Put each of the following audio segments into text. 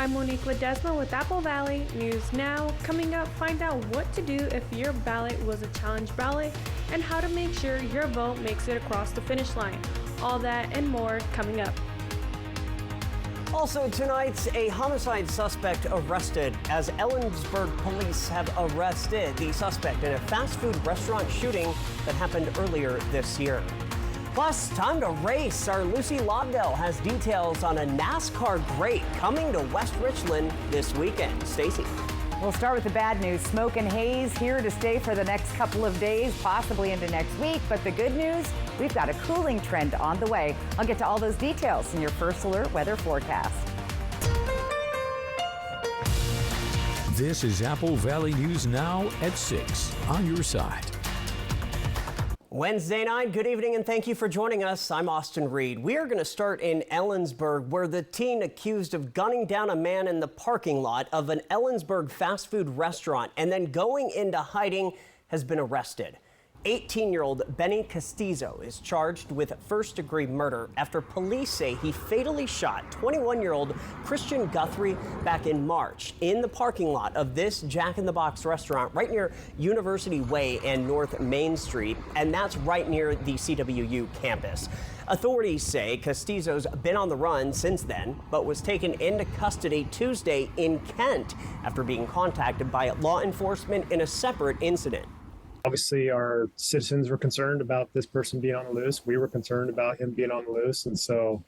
I'm Monique Ledesma with Apple Valley News Now. Coming up, find out what to do if your ballot was a challenge ballot and how to make sure your vote makes it across the finish line. All that and more coming up. Also tonight, a homicide suspect arrested as Ellensburg police have arrested the suspect in a fast food restaurant shooting that happened earlier this year. Plus, time to race. Our Lucy Lobdell has details on a NASCAR great coming to West Richland this weekend. Stacy. We'll start with the bad news. Smoke and haze here to stay for the next couple of days, possibly into next week. But the good news, we've got a cooling trend on the way. I'll get to all those details in your First Alert weather forecast. This is Apple Valley News Now at 6 on your side. Wednesday night, good evening and thank you for joining us. I'm Austin Reed. We are going to start in Ellensburg, where the teen accused of gunning down a man in the parking lot of an Ellensburg fast food restaurant and then going into hiding has been arrested. 18-year-old Benny Castillo is charged with first-degree murder after police say he fatally shot 21-year-old Christian Guthrie back in March in the parking lot of this Jack in the Box restaurant right near University Way and North Main Street, and that's right near the CWU campus. Authorities say Castillo's been on the run since then, but was taken into custody Tuesday in Kent after being contacted by law enforcement in a separate incident. Obviously, our citizens were concerned about this person being on the loose. We were concerned about him being on the loose. And so,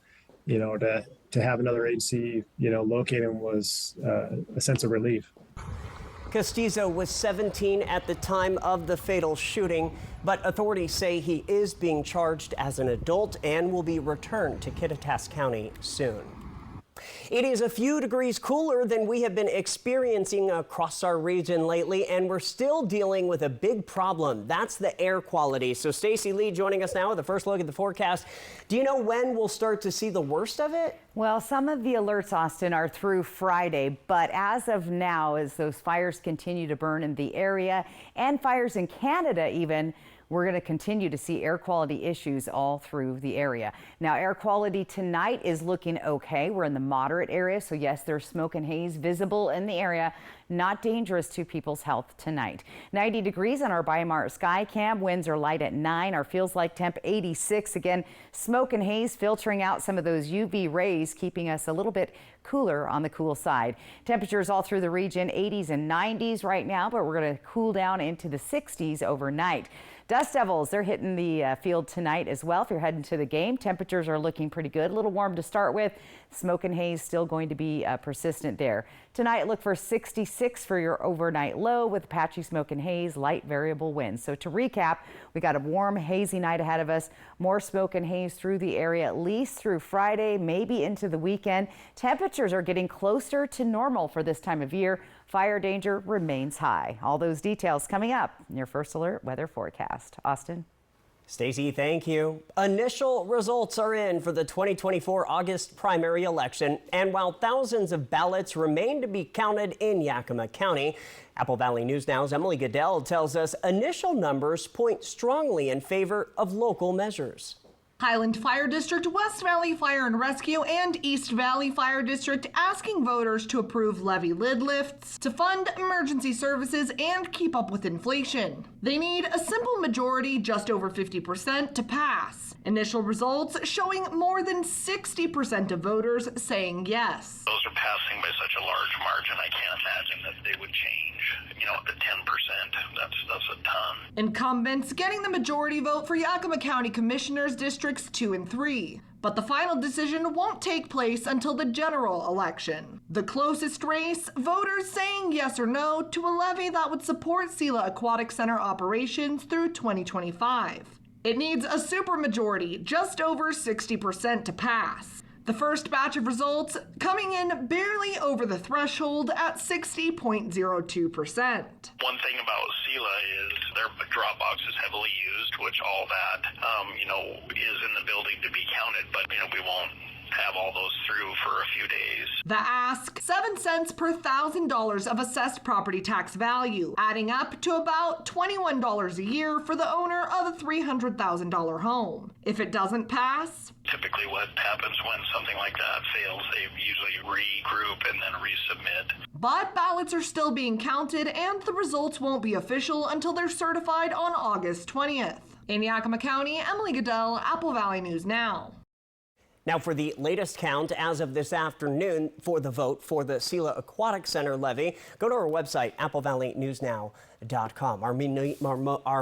to have another agency, locate him was a sense of relief. Castillo was 17 at the time of the fatal shooting, but authorities say he is being charged as an adult and will be returned to Kittitas County soon. It is a few degrees cooler than we have been experiencing across our region lately, and we're still dealing with a big problem. That's the air quality. So Stacy Lee joining us now with the first look at the forecast. Do you know when we'll start to see the worst of it? Well, some of the alerts, Austin, are through Friday, but as of now, as those fires continue to burn in the area and fires in Canada even, we're going to continue to see air quality issues all through the area. Now, air quality tonight is looking okay. We're in the moderate area, so yes, there's smoke and haze visible in the area. Not dangerous to people's health tonight. 90 degrees on our Bimart sky cam. Winds are light at 9. Our feels like temp 86. Again, smoke and haze filtering out some of those UV rays, keeping us a little bit cooler on the cool side. Temperatures all through the region, 80s and 90s right now, but we're going to cool down into the 60s overnight. Dust Devils, they're hitting the field tonight as well. If you're heading to the game, temperatures are looking pretty good. A little warm to start with. Smoke and haze still going to be persistent there. Tonight, look for 66 for your overnight low with patchy smoke and haze, light variable winds. So to recap, we got a warm, hazy night ahead of us. More smoke and haze through the area, at least through Friday, maybe into the weekend. Temperatures are getting closer to normal for this time of year. Fire danger remains high. All those details coming up in your First Alert weather forecast. Austin. Stacey, thank you. Initial results are in for the 2024 August primary election, and while thousands of ballots remain to be counted in Yakima County, Apple Valley News Now's Emily Goodell tells us initial numbers point strongly in favor of local measures. Highland Fire District, West Valley Fire and Rescue, and East Valley Fire District asking voters to approve levy lid lifts, to fund emergency services, and keep up with inflation. They need a simple majority, just over 50%, to pass. Initial results showing more than 60% of voters saying yes. Those are passing by such a large margin, I can't imagine that they would change. The 10%, that's a ton. Incumbents getting the majority vote for Yakima County Commissioners Districts 2 and 3. But the final decision won't take place until the general election. The closest race, voters saying yes or no to a levy that would support Sela Aquatic Center operations through 2025. It needs a supermajority, just over 60% to pass. The first batch of results coming in barely over the threshold at 60.02%. One thing about Sela is their drop box is heavily used, which all that, is in the building to be counted, but, we won't have all those through for a few days. The ask, 7 cents per $1,000 of assessed property tax value, adding up to about $21 a year for the owner of a $300,000 home. If it doesn't pass, Typically what happens when something like that fails, they usually regroup and then resubmit. but ballots are still being counted and the results won't be official until they're certified on August 20th. In Yakima County, Emily Goodell, Apple Valley News Now. Now for the latest count as of this afternoon for the vote for the Sela Aquatic Center levy, go to our website, applevalleyNewsNow.com. Our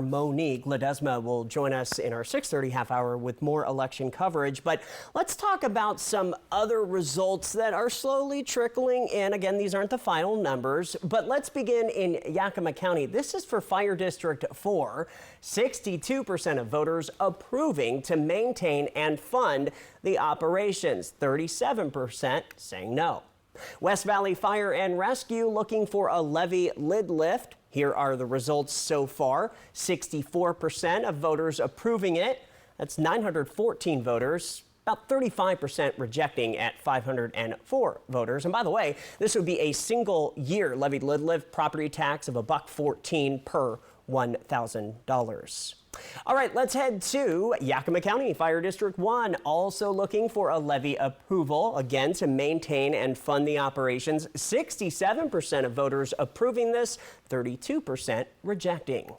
Monique Ledesma will join us in our 6:30 half hour with more election coverage. But let's talk about some other results that are slowly trickling in. Again, these aren't the final numbers, but let's begin in Yakima County. This is for Fire District 4. 62% of voters approving to maintain and fund the operations. 37% saying no. West Valley Fire and Rescue looking for a levee lid lift. Here are the results so far. 64% of voters approving it. That's 914 voters. About 35% rejecting at 504 voters. And by the way, this would be a single year levied lid lift property tax of $1.14 per $1,000. All right, let's head to Yakima County Fire District 1, also looking for a levy approval, again, to maintain and fund the operations. 67% of voters approving this, 32% rejecting.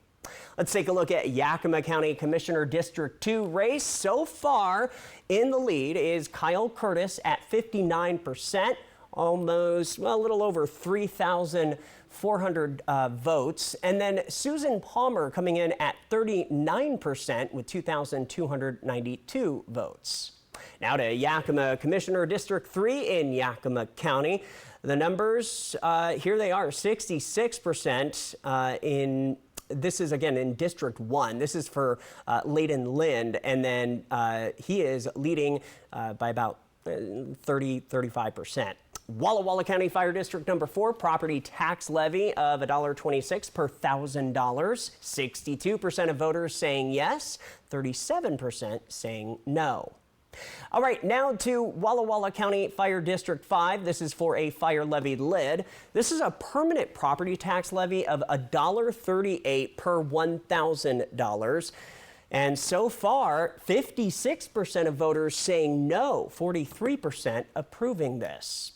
Let's take a look at Yakima County Commissioner District 2 race. So far, in the lead is Kyle Curtis at 59%, almost, well, a little over 3,400 votes. And then Susan Palmer coming in at 39% with 2,292 votes. Now to Yakima Commissioner District 3 in Yakima County. The numbers, here they are, 66% this is again in District 1. This is for Layden Lind, and then he is leading by about 35%. Walla Walla County Fire District number 4, property tax levy of $1.26 per $1,000. 62% of voters saying yes, 37% saying no. All right, now to Walla Walla County Fire District 5. This is for a fire levy lid. This is a permanent property tax levy of $1.38 per $1,000. And so far, 56% of voters saying no, 43% approving this.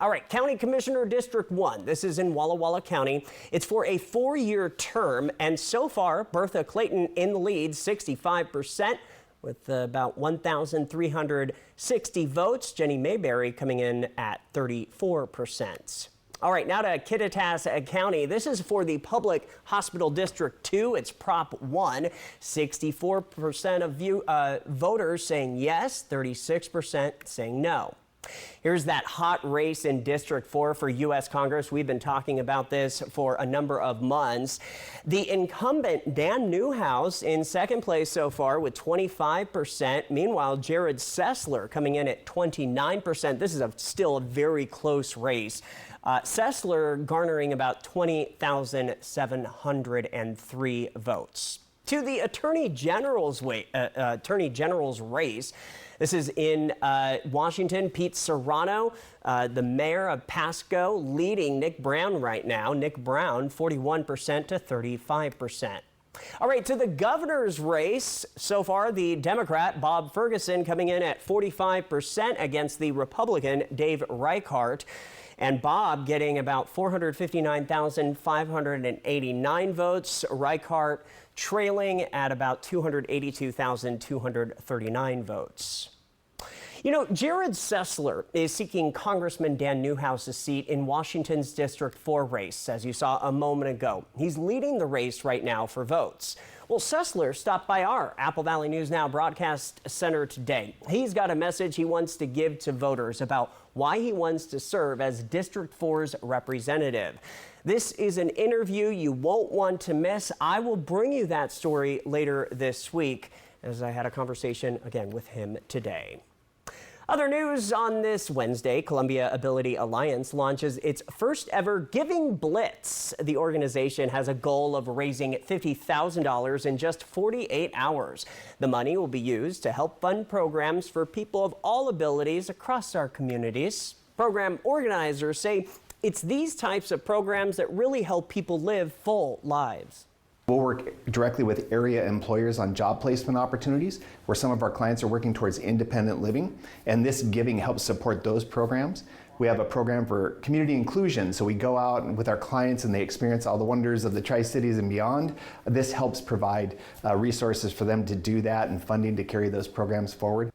All right, County Commissioner District 1. This is in Walla Walla County. It's for a 4-year term, and so far, Bertha Clayton in the lead, 65%. With about 1,360 votes. Jenny Mayberry coming in at 34%. All right, now to Kittitas County. This is for the Public Hospital District 2. It's Prop 1. 64% of voters saying yes, 36% saying no. Here's that hot race in District 4 for U.S. Congress. We've been talking about this for a number of months. The incumbent Dan Newhouse in second place so far with 25%. Meanwhile, Jared Sessler coming in at 29%. This is still a very close race. Sessler garnering about 20,703 votes. To the Attorney General's race. This is in Washington. Pete Serrano, the mayor of Pasco, leading Nick Brown right now. Nick Brown, 41% to 35%. All right, to the governor's race. So far, the Democrat Bob Ferguson coming in at 45% against the Republican Dave Reichart. And Bob getting about 459,589 votes. Reichart trailing at about 282,239 votes. You know, Jared Sessler is seeking Congressman Dan Newhouse's seat in Washington's District 4 race, as you saw a moment ago. He's leading the race right now for votes. Well, Sessler stopped by our Apple Valley News Now broadcast center today. He's got a message he wants to give to voters about why he wants to serve as District 4's representative. This is an interview you won't want to miss. I will bring you that story later this week, as I had a conversation again with him today. Other news on this Wednesday, Columbia Ability Alliance launches its first ever Giving Blitz. The organization has a goal of raising $50,000 in just 48 hours. The money will be used to help fund programs for people of all abilities across our communities. Program organizers say it's these types of programs that really help people live full lives. We'll work directly with area employers on job placement opportunities where some of our clients are working towards independent living, and this giving helps support those programs. We have a program for community inclusion, so we go out with our clients and they experience all the wonders of the Tri-Cities and beyond. This helps provide resources for them to do that and funding to carry those programs forward.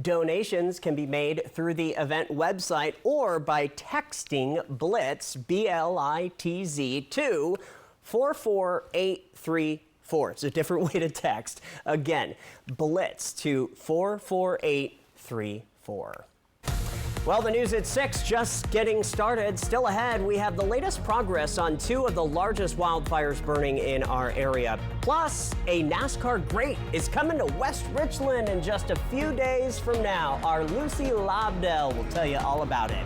Donations can be made through the event website or by texting BLITZ, B-L-I-T-Z, to 44834. It's a different way to text. Again, BLITZ to 44834. Well, the news at 6 just getting started. Still ahead, we have the latest progress on 2 of the largest wildfires burning in our area. Plus, a NASCAR great is coming to West Richland in just a few days from now. Our Lucy Lobdell will tell you all about it.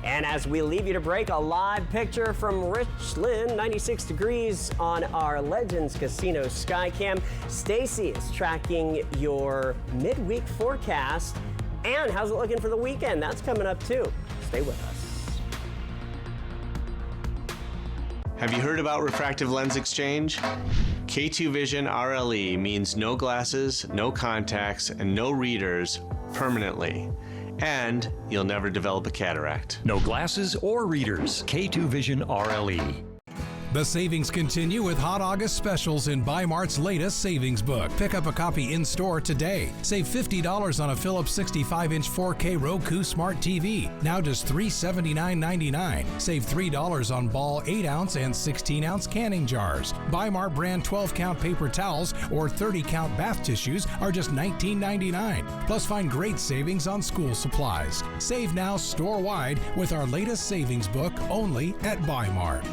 And as we leave you to break, a live picture from Richland, 96 degrees on our Legends Casino Skycam. Stacy is tracking your midweek forecast. And how's it looking for the weekend? That's coming up too. Stay with us. Have you heard about refractive lens exchange? K2 Vision RLE means no glasses, no contacts, and no readers permanently. And you'll never develop a cataract. No glasses or readers. K2 Vision RLE. The savings continue with hot August specials in Bi-Mart's latest savings book. Pick up a copy in-store today. Save $50 on a Philips 65-inch 4K Roku Smart TV, now just $379.99. Save $3 on Ball 8-ounce and 16-ounce canning jars. Bi-Mart brand 12-count paper towels or 30-count bath tissues are just $19.99. Plus, find great savings on school supplies. Save now store-wide with our latest savings book only at Bi-Mart.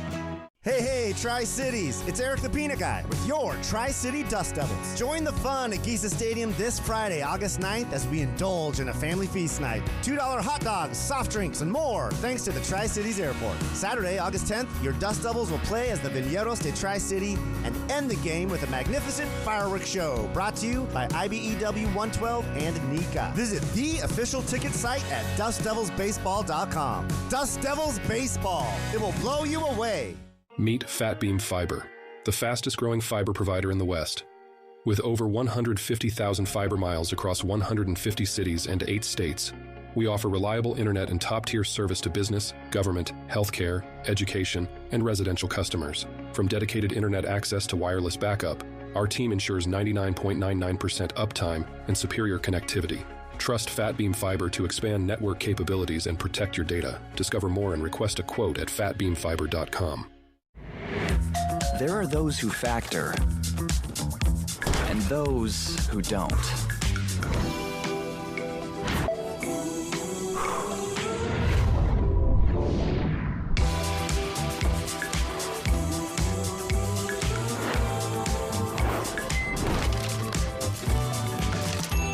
Hey, Tri-Cities! It's Eric the Peanut Guy with your Tri-City Dust Devils. Join the fun at Giza Stadium this Friday, August 9th, as we indulge in a family feast night. $2 hot dogs, soft drinks, and more, thanks to the Tri-Cities Airport. Saturday, August 10th, your Dust Devils will play as the Viñeros de Tri-City and end the game with a magnificent fireworks show brought to you by IBEW 112 and NECA. Visit the official ticket site at DustDevilsBaseball.com. Dust Devils Baseball. It will blow you away. Meet Fat Beam Fiber, the fastest growing fiber provider in the West. With over 150,000 fiber miles across 150 cities and 8 states, we offer reliable internet and top-tier service to business, government, healthcare, education, and residential customers. From dedicated internet access to wireless backup, our team ensures 99.99% uptime and superior connectivity. Trust Fat Beam Fiber to expand network capabilities and protect your data. Discover more and request a quote at fatbeamfiber.com. There are those who factor and those who don't.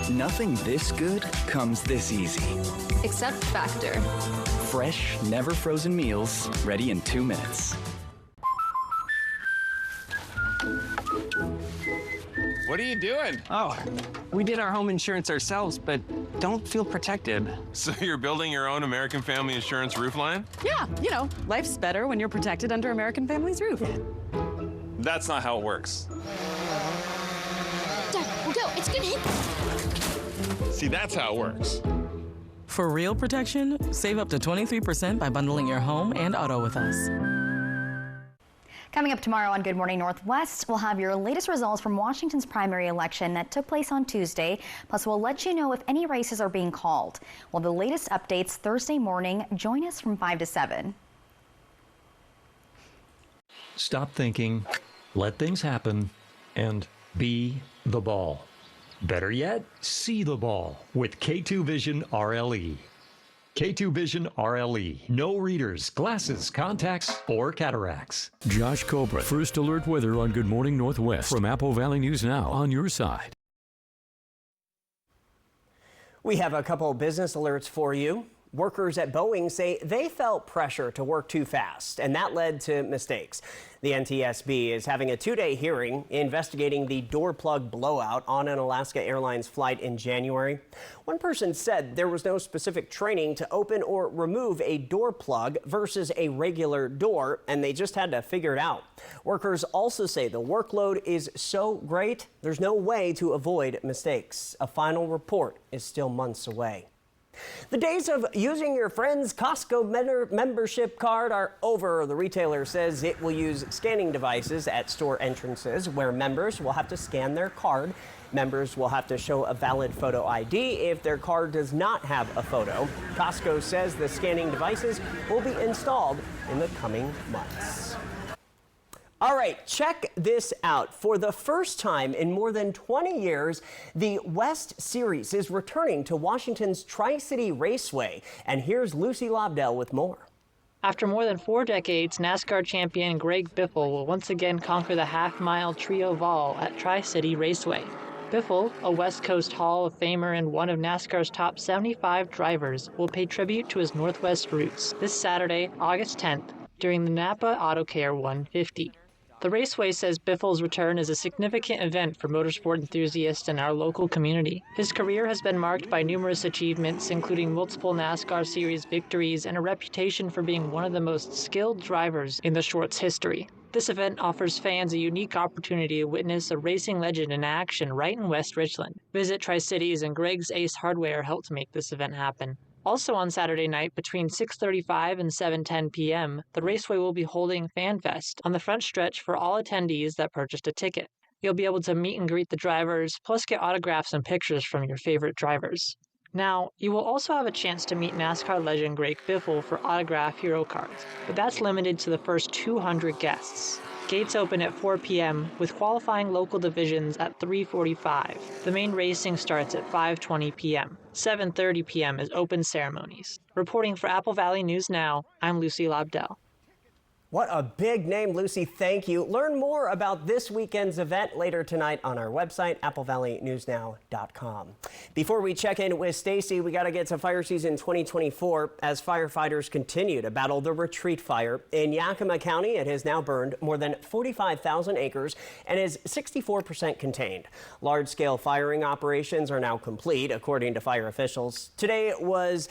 Nothing this good comes this easy. Except Factor. Fresh, never frozen meals, ready in 2 minutes. What are you doing? Oh, we did our home insurance ourselves, but don't feel protected. So you're building your own American Family Insurance roof line? Yeah, life's better when you're protected under American Family's roof. That's not how it works. Dad, we'll go. It's gonna hit. See, that's how it works. For real protection, save up to 23% by bundling your home and auto with us. Coming up tomorrow on Good Morning Northwest, we'll have your latest results from Washington's primary election that took place on Tuesday. Plus, we'll let you know if any races are being called. Well, the latest updates Thursday morning. Join us from 5 to 7. Stop thinking, let things happen, and be the ball. Better yet, see the ball with K2 Vision RLE. K2 Vision RLE. No readers, glasses, contacts, or cataracts. Josh Cobra. First alert weather on Good Morning Northwest from Apple Valley News Now on your side. We have a couple of business alerts for you. Workers at Boeing say they felt pressure to work too fast, and that led to mistakes. The NTSB is having a two-day hearing investigating the door plug blowout on an Alaska Airlines flight in January. One person said there was no specific training to open or remove a door plug versus a regular door, and they just had to figure it out. Workers also say the workload is so great, there's no way to avoid mistakes. A final report is still months away. The days of using your friend's Costco membership card are over. The retailer says it will use scanning devices at store entrances where members will have to scan their card. Members will have to show a valid photo ID if their card does not have a photo. Costco says the scanning devices will be installed in the coming months. All right, check this out. For the first time in more than 20 years, the West Series is returning to Washington's Tri-City Raceway. And here's Lucy Lobdell with more. After more than 4 decades, NASCAR champion Greg Biffle will once again conquer the half-mile trio oval at Tri-City Raceway. Biffle, a West Coast Hall of Famer and one of NASCAR's top 75 drivers, will pay tribute to his Northwest roots this Saturday, August 10th, during the Napa Auto Care 150. The Raceway says Biffle's return is a significant event for motorsport enthusiasts in our local community. His career has been marked by numerous achievements, including multiple NASCAR Series victories and a reputation for being one of the most skilled drivers in the short's history. This event offers fans a unique opportunity to witness a racing legend in action right in West Richland. Visit Tri-Cities and Greg's Ace Hardware helped make this event happen. Also on Saturday night, between 6:35 and 7:10 p.m., the Raceway will be holding FanFest on the front stretch for all attendees that purchased a ticket. You'll be able to meet and greet the drivers, plus get autographs and pictures from your favorite drivers. Now, you will also have a chance to meet NASCAR legend Greg Biffle for autograph hero cards, but that's limited to the first 200 guests. Gates open at 4 p.m. with qualifying local divisions at 3:45. The main racing starts at 5:20 p.m. 7:30 p.m. is open ceremonies. Reporting for Apple Valley News Now, I'm Lucy Lobdell. What a big name, Lucy. Thank you. Learn more about this weekend's event later tonight on our website, applevalleynewsnow.com. Before we check in with Stacy, we got to get to fire season 2024 as firefighters continue to battle the retreat fire. In Yakima County, it has now burned more than 45,000 acres and is 64% contained. Large-scale firing operations are now complete, according to fire officials. Today was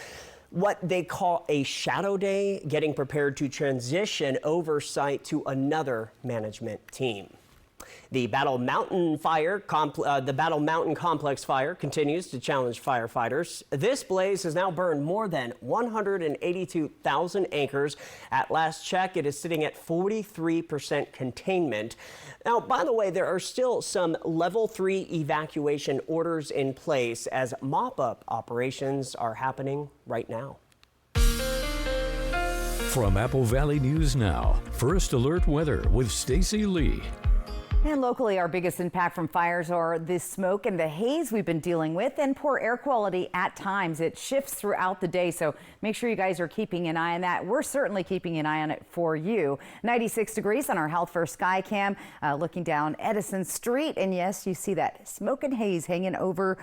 what they call a shadow day, getting prepared to transition oversight to another management team. The Battle Mountain Complex fire continues to challenge firefighters. This blaze has now burned more than 182,000 acres. At last check, it is sitting at 43% containment. Now, by the way, there are still some level 3 evacuation orders in place as mop-up operations are happening right now. From Apple Valley News Now, First Alert Weather with Stacy Lee. And locally, our biggest impact from fires are the smoke and the haze we've been dealing with and poor air quality at times. It shifts throughout the day, so make sure you guys are keeping an eye on that. We're certainly keeping an eye on it for you. 96 degrees on our Health First Sky Cam, looking down Edison Street. And yes, you see that smoke and haze hanging over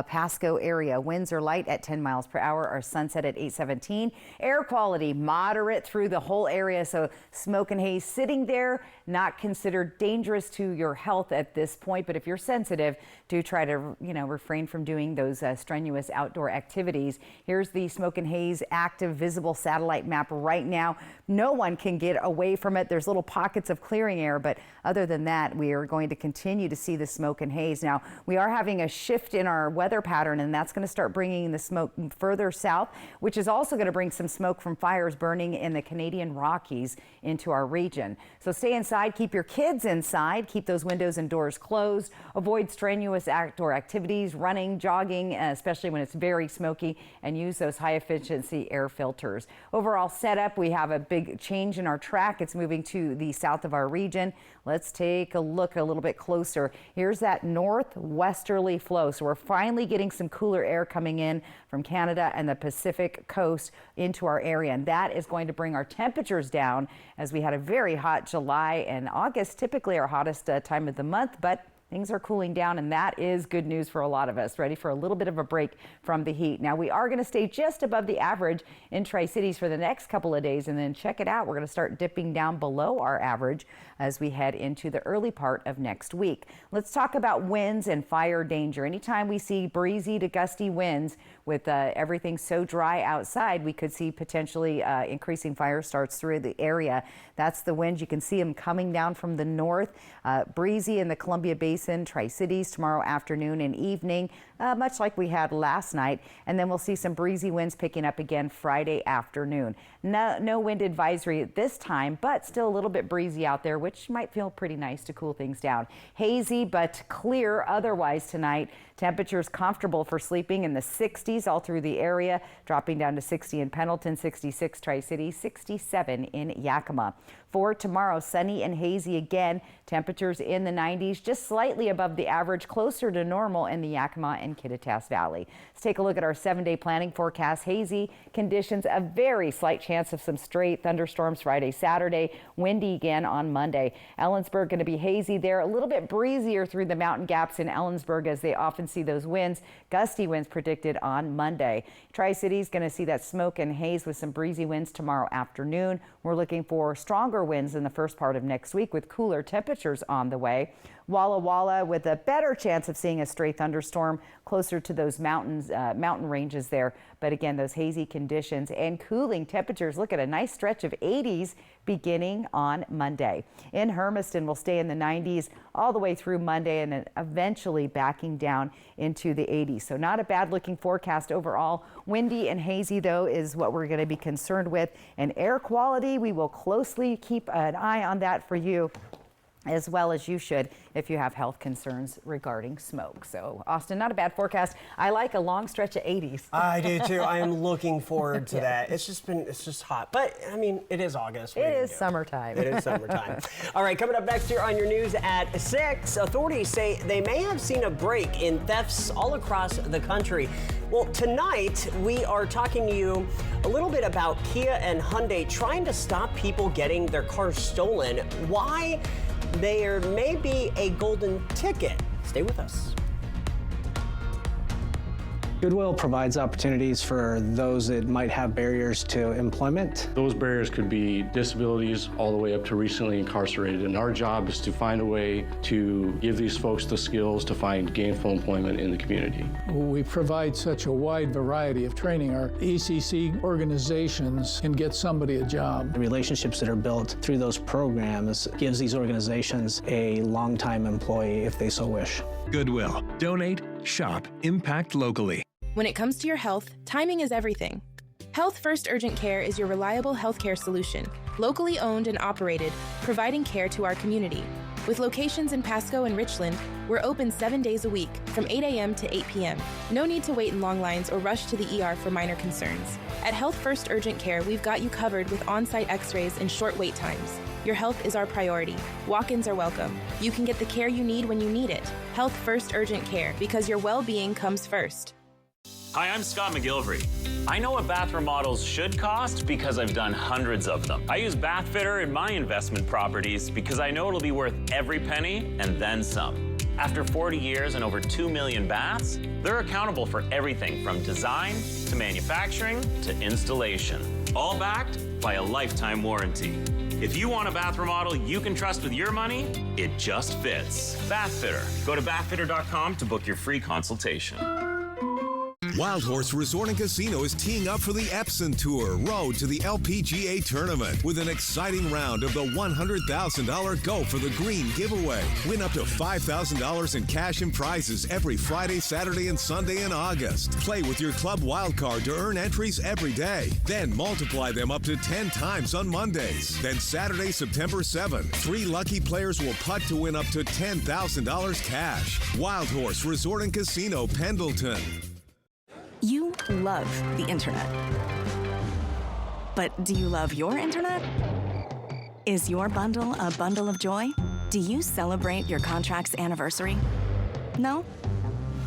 Pasco area. Winds are light at 10 miles per hour. Our sunset at 8:17. Air quality moderate through the whole area, so smoke and haze sitting there, not considered dangerous to your health at this point, but if you're sensitive, do try to refrain from doing those strenuous outdoor activities. Here's the smoke and haze active visible satellite map right now. No one can get away from it. There's little pockets of clearing air, but other than that, we are going to continue to see the smoke and haze. Now, we are having a shift in our weather pattern, and that's going to start bringing the smoke further south, which is also going to bring some smoke from fires burning in the Canadian Rockies into our region. So stay inside, keep your kids inside, keep those windows and doors closed, avoid strenuous outdoor activities, running, jogging, especially when it's very smoky, and use those high efficiency air filters. Overall setup, we have a big change in our track. It's moving to the south of our region. Let's take a look a little bit closer. Here's that northwesterly flow. So we're finally getting some cooler air coming in from Canada and the Pacific coast into our area. And that is going to bring our temperatures down as we had a very hot July and August, typically our hottest time of the month, but Things are cooling down, and that is good news for a lot of us. Ready for a little bit of a break from the heat. Now, we are going to stay just above the average in Tri-Cities for the next couple of days, and then check it out. We're going to start dipping down below our average as we head into the early part of next week. Let's talk about winds and fire danger. Anytime we see breezy to gusty winds with everything so dry outside, we could see potentially increasing fire starts through the area. That's the winds. You can see them coming down from the north, breezy in the Columbia Basin, Tri-Cities tomorrow afternoon and evening, much like we had last night. And then we'll see some breezy winds picking up again Friday afternoon. No wind advisory at this time, but still a little bit breezy out there, which might feel pretty nice to cool things down. Hazy but clear otherwise tonight. Temperatures comfortable for sleeping in the 60s all through the area, dropping down to 60 in Pendleton, 66 Tri-Cities, 67 in Yakima. For tomorrow, sunny and hazy again. Temperatures in the 90s, just slightly above the average, closer to normal in the Yakima and Kittitas Valley. Let's take a look at our 7-day planning forecast. Hazy conditions, a very slight chance of some stray thunderstorms Friday, Saturday. Windy again on Monday. Ellensburg going to be hazy there, a little bit breezier through the mountain gaps in Ellensburg as they often see those winds. Gusty winds predicted on Monday. Tri-Cities going to see that smoke and haze with some breezy winds tomorrow afternoon. We're looking for stronger winds in the first part of next week with cooler temperatures on the way. Walla Walla with a better chance of seeing a stray thunderstorm closer to those mountain ranges there. But again, those hazy conditions and cooling temperatures. Look at a nice stretch of 80s beginning on Monday. In Hermiston, we'll stay in the 90s all the way through Monday and then eventually backing down into the 80s. So not a bad looking forecast overall. Windy and hazy, though, is what we're going to be concerned with. And air quality, we will closely keep an eye on that for you, as well as you should if you have health concerns regarding smoke. So, Austin, not a bad forecast. I like a long stretch of 80s. I do too. I am looking forward to that. It's just hot. But, I mean, it is August. It is summertime. It is summertime. All right, coming up next here on your news at 6, authorities say they may have seen a break in thefts all across the country. Well, tonight we are talking to you a little bit about Kia and Hyundai trying to stop people getting their cars stolen. Why there may be a golden ticket. Stay with us. Goodwill provides opportunities for those that might have barriers to employment. Those barriers could be disabilities all the way up to recently incarcerated, and our job is to find a way to give these folks the skills to find gainful employment in the community. We provide such a wide variety of training. Our ECC organizations can get somebody a job. The relationships that are built through those programs gives these organizations a long-time employee if they so wish. Goodwill. Donate, shop, impact locally. When it comes to your health, timing is everything. Health First Urgent Care is your reliable healthcare solution, locally owned and operated, providing care to our community. With locations in Pasco and Richland, we're open 7 days a week from 8 a.m. to 8 p.m. No need to wait in long lines or rush to the ER for minor concerns. At Health First Urgent Care, we've got you covered with on-site x-rays and short wait times. Your health is our priority. Walk-ins are welcome. You can get the care you need when you need it. Health First Urgent Care, because your well-being comes first. Hi, I'm Scott McGilvery. I know what bath remodels should cost because I've done hundreds of them. I use Bathfitter in my investment properties because I know it'll be worth every penny and then some. After 40 years and over 2 million baths, they're accountable for everything from design to manufacturing to installation, all backed by a lifetime warranty. If you want a bath remodel you can trust with your money, it just fits. Bathfitter. Go to bathfitter.com to book your free consultation. Wild Horse Resort and Casino is teeing up for the Epson Tour Road to the LPGA Tournament with an exciting round of the $100,000 Go for the Green giveaway. Win up to $5,000 in cash and prizes every Friday, Saturday, and Sunday in August. Play with your club wildcard to earn entries every day. Then multiply them up to 10 times on Mondays. Then Saturday, September 7th, 3 lucky players will putt to win up to $10,000 cash. Wild Horse Resort and Casino, Pendleton. You love the internet. But do you love your internet? Is your bundle a bundle of joy? Do you celebrate your contract's anniversary? No?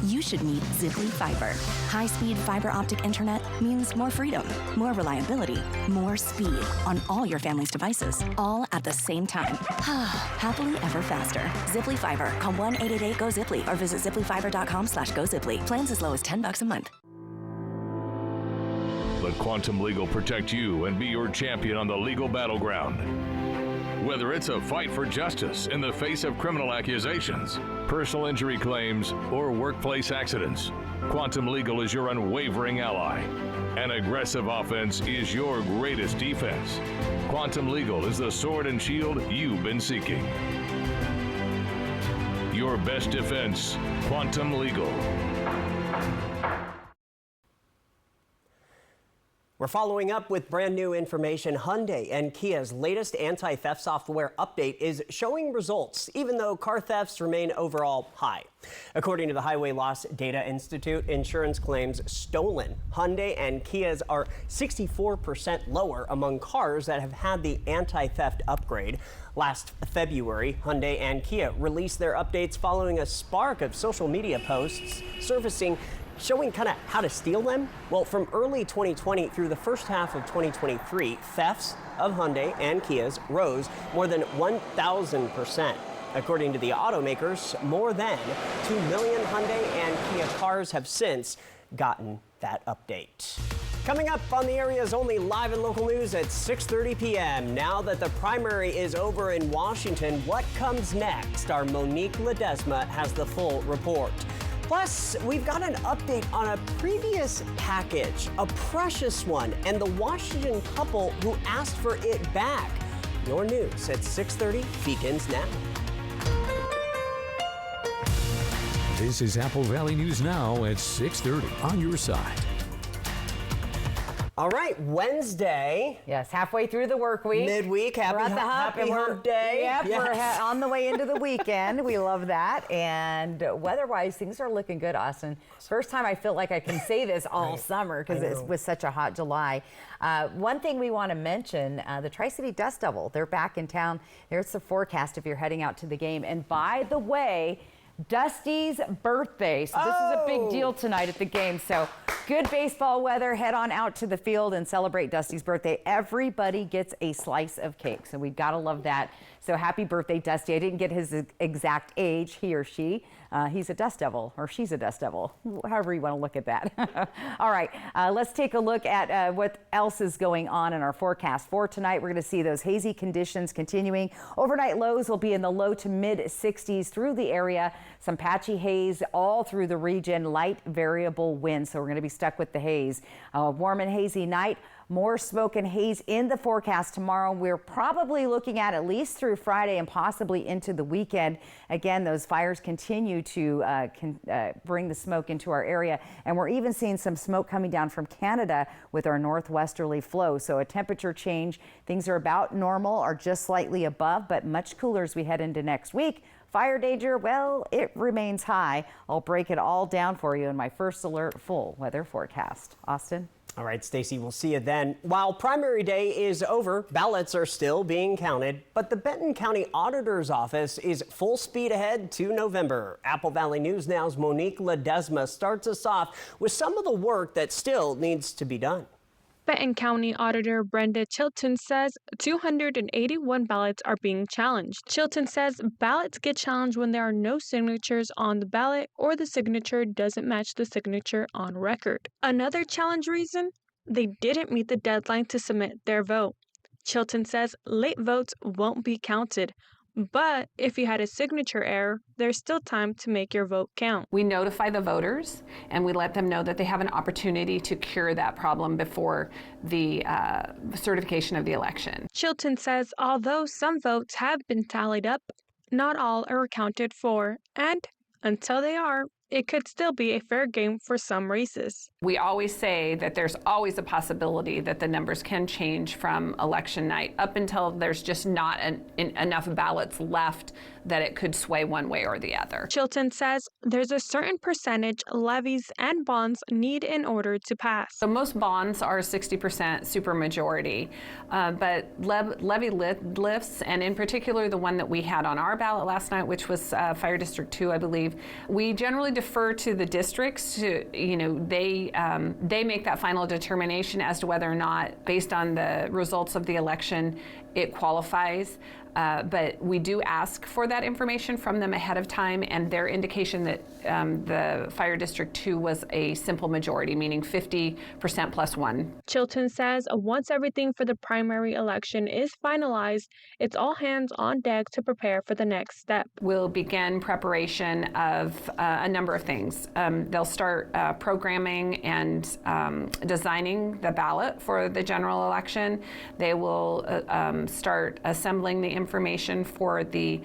you should meet Ziply Fiber. High-speed fiber optic internet means more freedom, more reliability, more speed on all your family's devices, all at the same time. Happily ever faster. Ziply Fiber. Call 1-888-GO-ZIPLY or visit ziplyfiber.com/GoZiply. Plans as low as $10 a month. Let Quantum Legal protect you and be your champion on the legal battleground. Whether it's a fight for justice in the face of criminal accusations, personal injury claims, or workplace accidents, Quantum Legal is your unwavering ally. An aggressive offense is your greatest defense. Quantum Legal is the sword and shield you've been seeking. Your best defense, Quantum Legal. We're following up with brand new information. Hyundai and Kia's latest anti-theft software update is showing results, even though car thefts remain overall high. According to the Highway Loss Data Institute, insurance claims stolen Hyundai and Kias are 64% lower among cars that have had the anti-theft upgrade. Last February, Hyundai and Kia released their updates following a spark of social media posts surfacing showing kind of how to steal them. Well, from early 2020 through the first half of 2023, thefts of Hyundai and Kias rose more than 1,000%. According to the automakers, more than 2 million Hyundai and Kia cars have since gotten that update. Coming up on the area's only live and local news at 6:30 p.m. Now that the primary is over in Washington, what comes next? Our Monique Ledesma has the full report. Plus, we've got an update on a previous package, a precious one, and the Washington couple who asked for it back. Your news at 6:30 begins now. This is Apple Valley News Now at 6:30 on your side. All right, Wednesday. Yes, halfway through the work week. Midweek, happy hump day. Yep, yes. We're on the way into the weekend. We love that. And weather-wise, things are looking good, Austin. First time I feel like I can say this all summer because it was such a hot July. One thing we want to mention, the Tri-City Dust Devil, they're back in town. There's the forecast if you're heading out to the game. And by the way, Dusty's birthday. So this is a big deal tonight at the game. So good baseball weather. Head on out to the field and celebrate Dusty's birthday. Everybody gets a slice of cake. So we've got to love that. So happy birthday, Dusty. I didn't get his exact age, he or she. He's a dust devil, or she's a dust devil, however you want to look at that. All right, let's take a look at what else is going on in our forecast for tonight. We're going to see those hazy conditions continuing. Overnight lows will be in the low to mid 60s through the area. Some patchy haze all through the region, light variable winds. So we're going to be stuck with the haze. Warm and hazy night. More smoke and haze in the forecast tomorrow. We're probably looking at least through Friday and possibly into the weekend. Again, those fires continue to bring the smoke into our area. And we're even seeing some smoke coming down from Canada with our northwesterly flow. So a temperature change. Things are about normal or just slightly above, but much cooler as we head into next week. Fire danger, well, it remains high. I'll break it all down for you in my first alert full weather forecast. Austin? All right, Stacy, we'll see you then. While primary day is over, ballots are still being counted, but the Benton County Auditor's Office is full speed ahead to November. Apple Valley News Now's Monique Ledesma starts us off with some of the work that still needs to be done. Benton County Auditor Brenda Chilton says 281 ballots are being challenged. Chilton says ballots get challenged when there are no signatures on the ballot or the signature doesn't match the signature on record. Another challenge reason? They didn't meet the deadline to submit their vote. Chilton says late votes won't be counted. But if you had a signature error, there's still time to make your vote count. We notify the voters and we let them know that they have an opportunity to cure that problem before the certification of the election. Chilton says although some votes have been tallied up, not all are accounted for, and until they are, it could still be a fair game for some races. We always say that there's always a possibility that the numbers can change from election night up until there's just not enough ballots left that it could sway one way or the other. Chilton says there's a certain percentage levies and bonds need in order to pass. So most bonds are 60% supermajority, but levy lifts, and in particular the one that we had on our ballot last night, which was Fire District 2, I believe, we generally defer to the districts. They make that final determination as to whether or not, based on the results of the election, it qualifies. But we do ask for that information from them ahead of time, and their indication that the Fire District 2 was a simple majority, meaning 50% plus one. Chilton says once everything for the primary election is finalized, it's all hands on deck to prepare for the next step. We'll begin preparation of a number of things. They'll start programming and designing the ballot for the general election. They will start assembling the information for the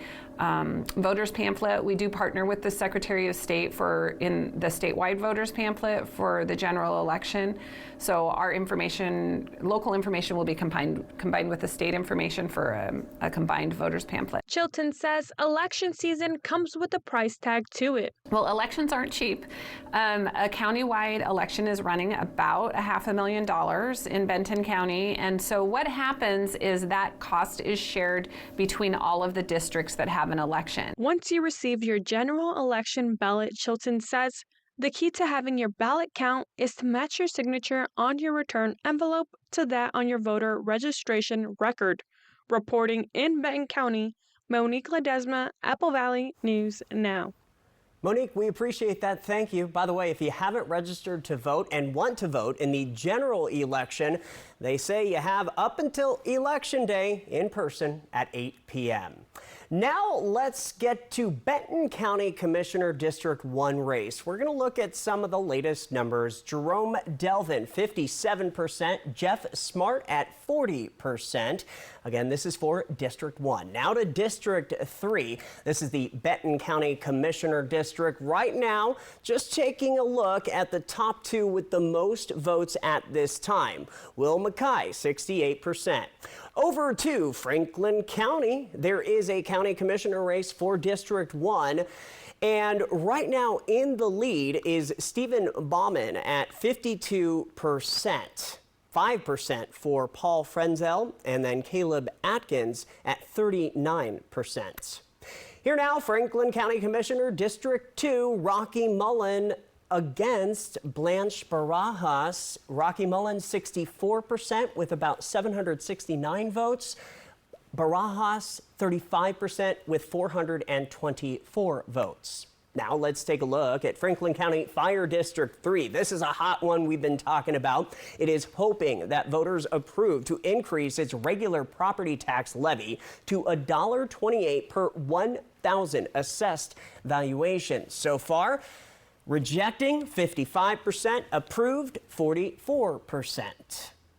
voters pamphlet. We do partner with the Secretary of State in the statewide voters pamphlet for the general election. So our information, local information, will be combined with the state information for a combined voters pamphlet. Chilton says election season comes with a price tag to it. Well, elections aren't cheap. A countywide election is running about $500,000 in Benton County, and so what happens is that cost is shared between all of the districts that have an election. Once you receive your general election ballot, Chilton says, the key to having your ballot count is to match your signature on your return envelope to that on your voter registration record. Reporting in Benton County, Monique Ledesma, Apple Valley News Now. Monique, we appreciate that. Thank you. By the way, if you haven't registered to vote and want to vote in the general election, they say you have up until Election Day in person at 8 p.m. Now let's get to Benton County Commissioner District 1 race. We're going to look at some of the latest numbers. Jerome Delvin, 57%. Jeff Smart at 40%. Again, this is for District 1. Now to District 3. This is the Benton County Commissioner District. Right now, just taking a look at the top two with the most votes at this time. Will McKay, 68%. Over to Franklin County, there is a county commissioner race for District 1. And right now in the lead is Stephen Bauman at 52%. 5% for Paul Frenzel, and then Caleb Atkins at 39%. Here now, Franklin County Commissioner District 2, Rocky Mullen against Blanche Barajas. Rocky Mullen 64% with about 769 votes. Barajas 35% with 424 votes. Now let's take a look at Franklin County Fire District 3. This is a hot one we've been talking about. It is hoping that voters approve to increase its regular property tax levy to $1.28 per 1,000 assessed valuation. So far, rejecting 55%, approved 44%.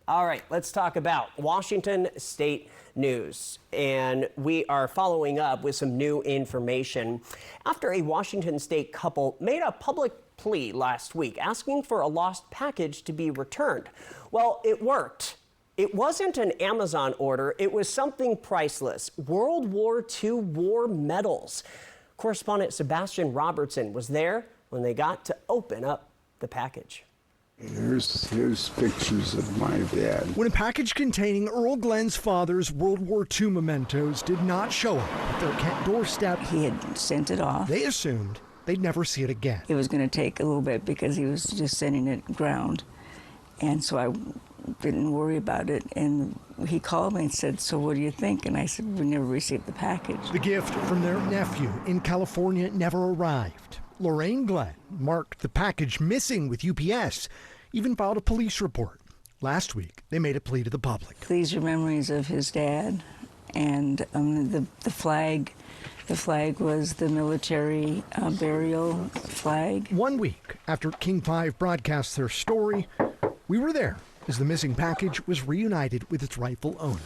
All right, let's talk about Washington State news. And we are following up with some new information after a Washington State couple made a public plea last week asking for a lost package to be returned. Well, it worked. It wasn't an Amazon order. It was something priceless. World War II war medals. Correspondent Sebastian Robertson was there when they got to open up the package. Here's pictures of my dad. When a package containing Earl Glenn's father's World War II mementos did not show up at their doorstep, he had sent it off. They assumed they'd never see it again. It was going to take a little bit because he was just sending it ground. And so I didn't worry about it. And he called me and said, "So what do you think?" And I said, "We never received the package." The gift from their nephew in California never arrived. Lorraine Glenn marked the package missing with UPS, even filed a police report. Last week, they made a plea to the public. These are memories of his dad, and the flag. The flag was the military burial flag. 1 week after King 5 broadcast their story, we were there as the missing package was reunited with its rightful owner.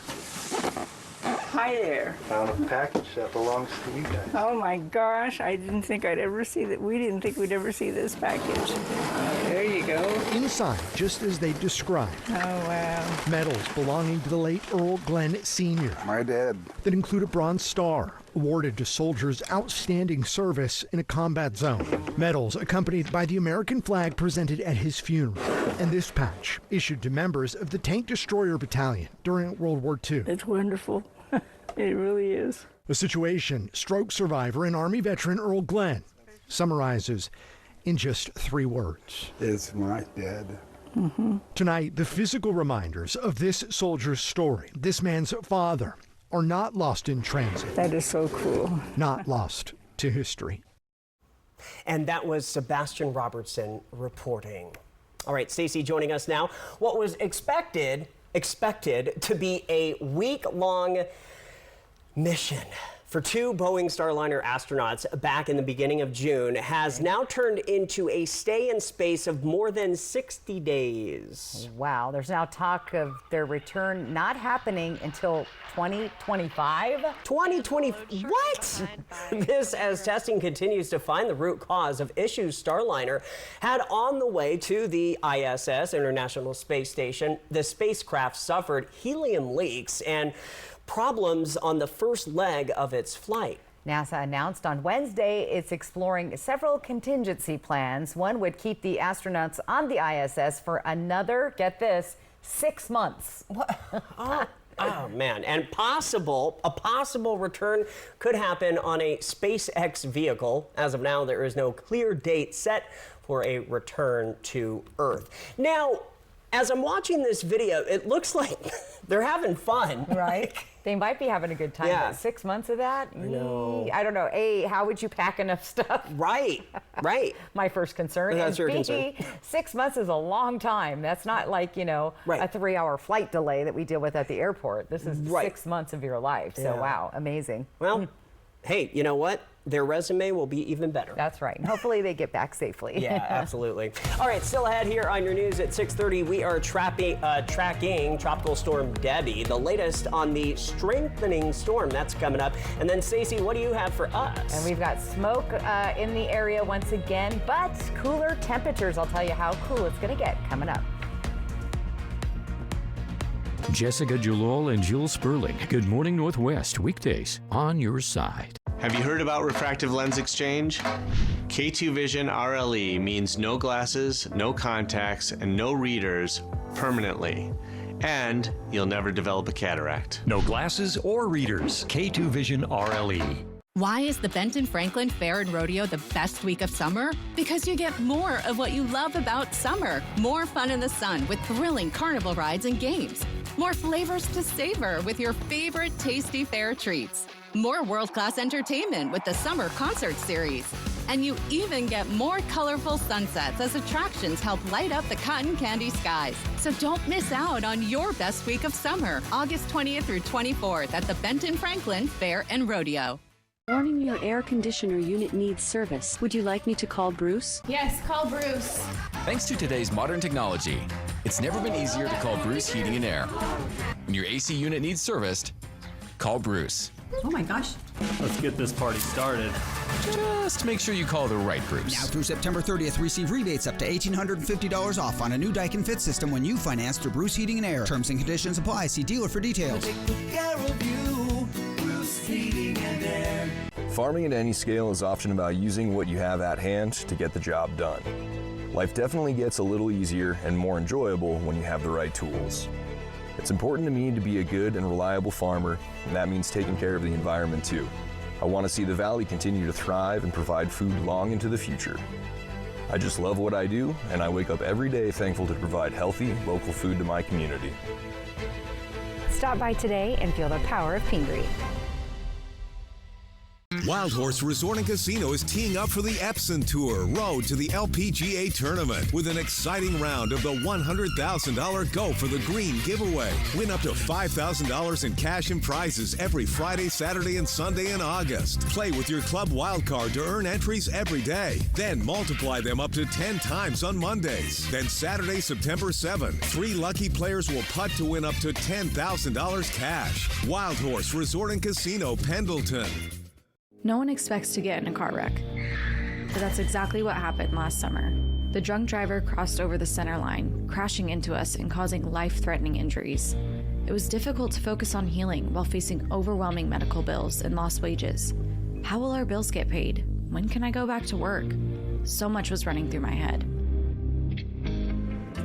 Hi there. Found a package that belongs to you guys. Oh my gosh, I didn't think I'd ever see that. We didn't think we'd ever see this package. There you go. Inside, just as they described. Oh wow. Medals belonging to the late Earl Glenn Sr. My dad. That include a Bronze Star, awarded to soldiers' outstanding service in a combat zone. Medals accompanied by the American flag presented at his funeral. And this patch, issued to members of the Tank Destroyer Battalion during World War II. It's wonderful. It really is. A situation stroke survivor and Army veteran Earl Glenn summarizes in just 3 words. It's my dad. Tonight, the physical reminders of this soldier's story, this man's father, are not lost in transit. That is so cool. Not lost to history. And that was Sebastian Robertson reporting. All right, Stacey joining us now. What was expected to be a week-long mission for 2 Boeing Starliner astronauts back in the beginning of June has now turned into a stay in space of more than 60 days. Wow, there's now talk of their return not happening until 2025? 2020, what? This as testing continues to find the root cause of issues Starliner had on the way to the ISS, International Space Station. The spacecraft suffered helium leaks and problems on the first leg of its flight. NASA announced on Wednesday it's exploring several contingency plans. One would keep the astronauts on the ISS for another, get this, 6 months. Oh man, and a possible return could happen on a SpaceX vehicle. As of now, there is no clear date set for a return to Earth. Now, as I'm watching this video, it looks like they're having fun. Right? They might be having a good time. Yeah. But 6 months of that? No. I don't know. A, how would you pack enough stuff? Right. My first concern. That's your concern. 6 months is a long time. That's not like, a 3-hour flight delay that we deal with at the airport. This is 6 months of your life. So, wow, amazing. Well, hey, you know what? Their resume will be even better. That's right. And hopefully they get back safely. Yeah, absolutely. All right, still ahead here on your news at 6:30, we are tracking Tropical Storm Debbie, the latest on the strengthening storm. That's coming up. And then, Stacey, what do you have for us? And we've got smoke in the area once again, but cooler temperatures. I'll tell you how cool it's going to get coming up. Jessica Jalol and Jill Sperling. Good Morning Northwest, weekdays on your side. Have you heard about refractive lens exchange? K2 Vision RLE means no glasses, no contacts, and no readers permanently. And you'll never develop a cataract. No glasses or readers. K2 Vision RLE. Why is the Benton Franklin Fair and Rodeo the best week of summer? Because you get more of what you love about summer. More fun in the sun with thrilling carnival rides and games. More flavors to savor with your favorite tasty fair treats. More world-class entertainment with the Summer Concert Series. And you even get more colorful sunsets as attractions help light up the cotton candy skies. So don't miss out on your best week of summer, August 20th through 24th at the Benton Franklin Fair and Rodeo. Warning, your air conditioner unit needs service. Would you like me to call Bruce? Yes, call Bruce. Thanks to today's modern technology, it's never been easier to call Bruce Heating and Air. When your AC unit needs serviced, call Bruce. Oh my gosh. Let's get this party started. Just make sure you call the right Bruce. Now through September 30th, receive rebates up to $1,850 off on a new Daikin Fit system when you finance through Bruce Heating and Air. Terms and conditions apply. See dealer for details. Farming at any scale is often about using what you have at hand to get the job done. Life definitely gets a little easier and more enjoyable when you have the right tools. It's important to me to be a good and reliable farmer, and that means taking care of the environment too. I want to see the valley continue to thrive and provide food long into the future. I just love what I do, and I wake up every day thankful to provide healthy, local food to my community. Stop by today and feel the power of Pingree. Wild Horse Resort and Casino is teeing up for the Epson Tour Road to the LPGA Tournament with an exciting round of the $100,000 Go for the Green giveaway. Win up to $5,000 in cash and prizes every Friday, Saturday, and Sunday in August. Play with your club wildcard to earn entries every day. Then multiply them up to 10 times on Mondays. Then Saturday, September 7th, 3 lucky players will putt to win up to $10,000 cash. Wild Horse Resort and Casino, Pendleton. No one expects to get in a car wreck. But that's exactly what happened last summer. The drunk driver crossed over the center line, crashing into us and causing life-threatening injuries. It was difficult to focus on healing while facing overwhelming medical bills and lost wages. How will our bills get paid? When can I go back to work? So much was running through my head.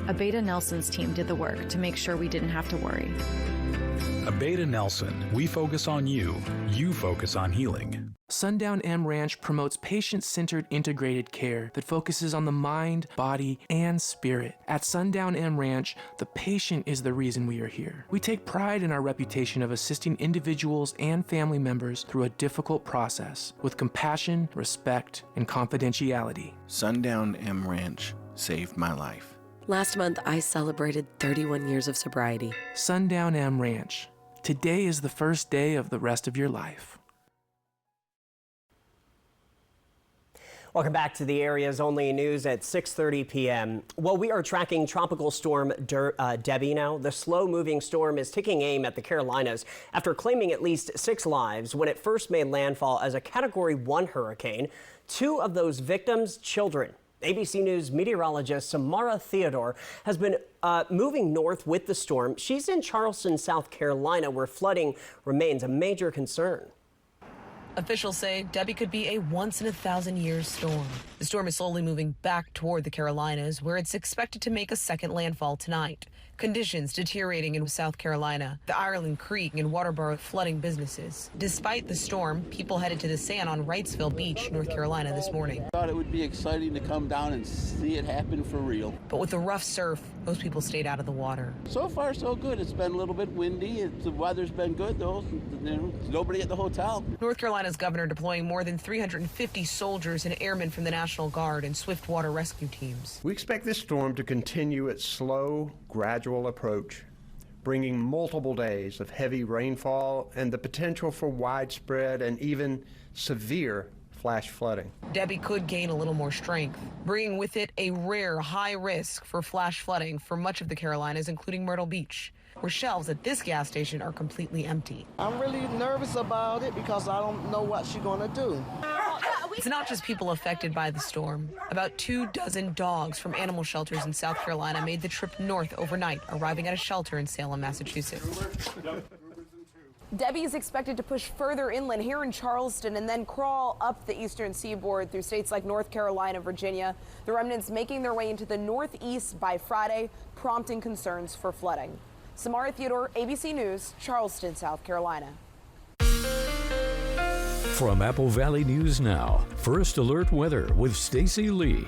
Abeta Nelson's team did the work to make sure we didn't have to worry. Abeta Nelson, we focus on you, you focus on healing. Sundown M Ranch promotes patient-centered integrated care that focuses on the mind, body, and spirit. At Sundown M Ranch, the patient is the reason we are here. We take pride in our reputation of assisting individuals and family members through a difficult process with compassion, respect, and confidentiality. Sundown M Ranch saved my life. Last month, I celebrated 31 years of sobriety. Sundown M Ranch. Today is the first day of the rest of your life. Welcome back to the area's only news at 6:30 p.m. Well, we are tracking Tropical Storm Debbie now. The slow-moving storm is taking aim at the Carolinas after claiming at least 6 lives when it first made landfall as a Category 1 hurricane. 2 of those victims, children. ABC News meteorologist Samara Theodore has been moving north with the storm. She's in Charleston, South Carolina, where flooding remains a major concern. Officials say Debbie could be a once-in-a-thousand-year storm. The storm is slowly moving back toward the Carolinas, where it's expected to make a second landfall tonight. Conditions deteriorating in South Carolina, the Ireland Creek and Waterboro flooding businesses. Despite the storm, people headed to the sand on Wrightsville Beach, North Carolina this morning. I thought it would be exciting to come down and see it happen for real. But with the rough surf, most people stayed out of the water. So far, so good. It's been a little bit windy. The weather's been good, though. Nobody at the hotel. North Carolina's governor deploying more than 350 soldiers and airmen from the National Guard and swift water rescue teams. We expect this storm to continue its slow, gradual approach, bringing multiple days of heavy rainfall and the potential for widespread and even severe flash flooding. Debbie could gain a little more strength, bringing with it a rare high risk for flash flooding for much of the Carolinas, including Myrtle Beach, where shelves at this gas station are completely empty. I'm really nervous about it because I don't know what she's going to do. It's not just people affected by the storm. About 24 dogs from animal shelters in South Carolina made the trip north overnight, arriving at a shelter in Salem, Massachusetts. Debbie is expected to push further inland here in Charleston and then crawl up the eastern seaboard through states like North Carolina, Virginia. The remnants making their way into the northeast by Friday, prompting concerns for flooding. Samara Theodore, ABC News, Charleston, South Carolina. From Apple Valley News Now, First Alert Weather with Stacy Lee.